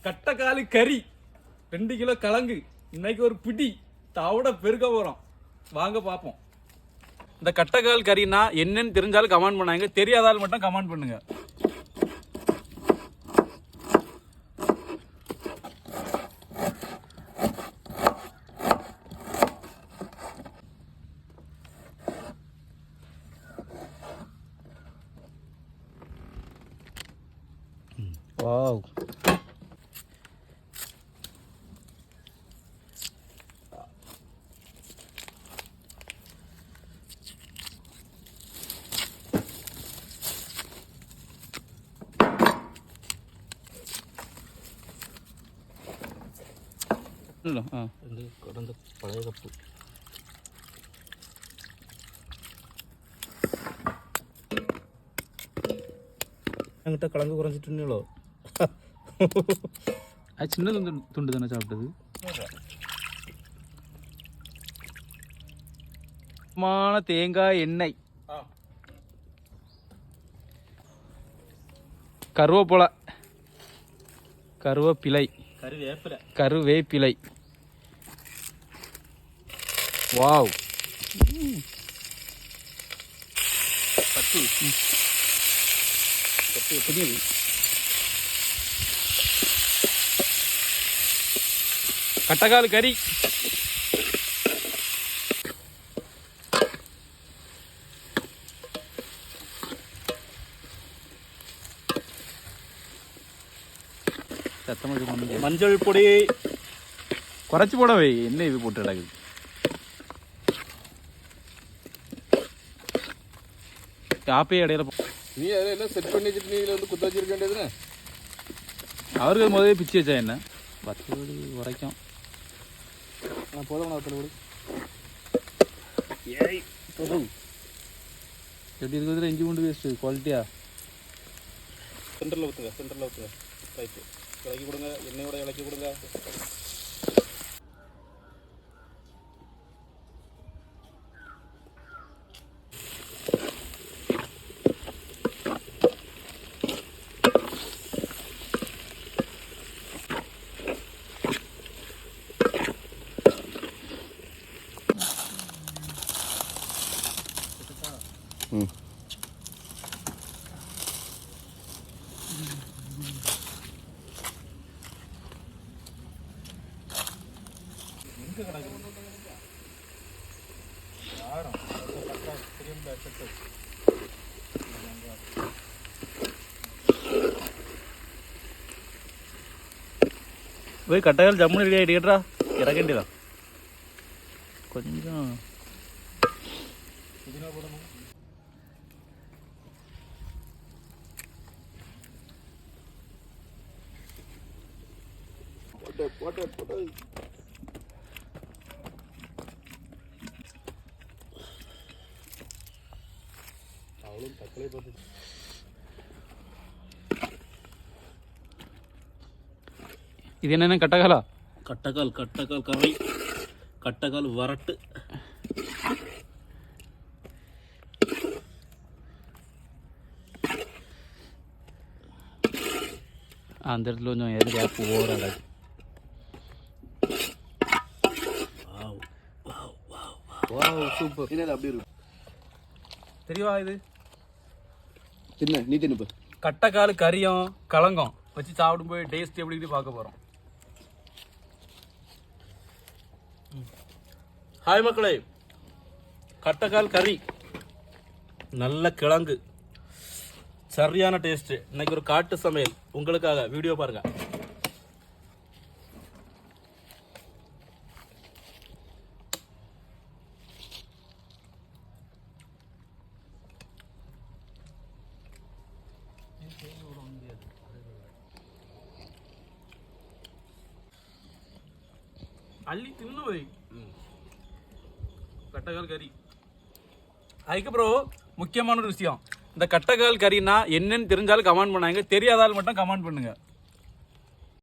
கட்டக்காலு கறி 2 கிலோ கலங்கு இன்னைக்கு ஒரு பிடி தவிட பெருக்க போறோம். வாங்க பாப்போம். இந்த கட்டக்கால் கறினா என்னன்னு தெரிஞ்சாலும் கமெண்ட் பண்ணாங்க, தெரியாதாலும் மட்டும் கமெண்ட் பண்ணுங்க. வாவ், கடந்த பழைய கப்பு என்கிட்ட கலந்து குறைஞ்சிட்டுங்களோ. அது சின்ன துண்டு தானே சாப்பிட்டது. தேங்காய் எண்ணெய், கருவேப்பிலை, கருவேப்பிலை, கருவேப்பிலை. வாவ், கட்டக்கால் கறி. மஞ்சள் பொடி குறைச்சி போடவே, என்ன இது போட்டு கிடக்குது. காப்பே இடையில நீ அதெல்லாம் செட் பண்ணி வச்சுட்டு நீ வந்து குத்த வச்சிருக்க வேண்டியதுன்னு அவருக்கு முதலே பிச்சு வச்சா என்ன 10 கோடி வரைக்கும் போதும். எப்படி இருக்கிறதுல இஞ்சி பூண்டு வேஸ்ட்டு குவாலிட்டியா. சென்டரில் ஊற்றுங்க ரைட்டு. இலக்கி கொடுங்க, எண்ணெயோட இலக்கி கொடுங்க. போய் கட்டக்கால் ஜம்முன்னு ரெடி ஆகிட்டு இறக்கண்டியதா கொஞ்சம். அவளும் தக்கலை பார்த்து இது என்னென்ன கட்டக்காலா? கட்டக்கால் கறி, கட்டக்கால் வரட்டு. அந்த இடத்துல கொஞ்சம் எது கேப் ஓவராக. சூப்பர். என்ன அப்படி இருக்கு தெரியவா? இது தின்ன நீ தின்னு. கட்டக்கால் கறியும் கலங்கம் வச்சு சாப்பிடும்போது டேஸ்ட் எப்படி பார்க்க போகிறோம். ஹாய் மக்களே, கட்டக்கால் கறி, நல்ல கிழங்கு, சரியான டேஸ்ட். இன்னைக்கு ஒரு காட்டு சமையல் உங்களுக்காக. வீடியோ பாருங்க. அள்ளி தின்னு வை கட்டக்கால் கறி. அதுக்கப்புறம் முக்கியமான ஒரு விஷயம், இந்த கட்டக்கால் கறினா என்னன்னு தெரிஞ்சாலும் கமெண்ட் பண்ணாங்க, தெரியாதாலும் மட்டும் கமெண்ட் பண்ணுங்க.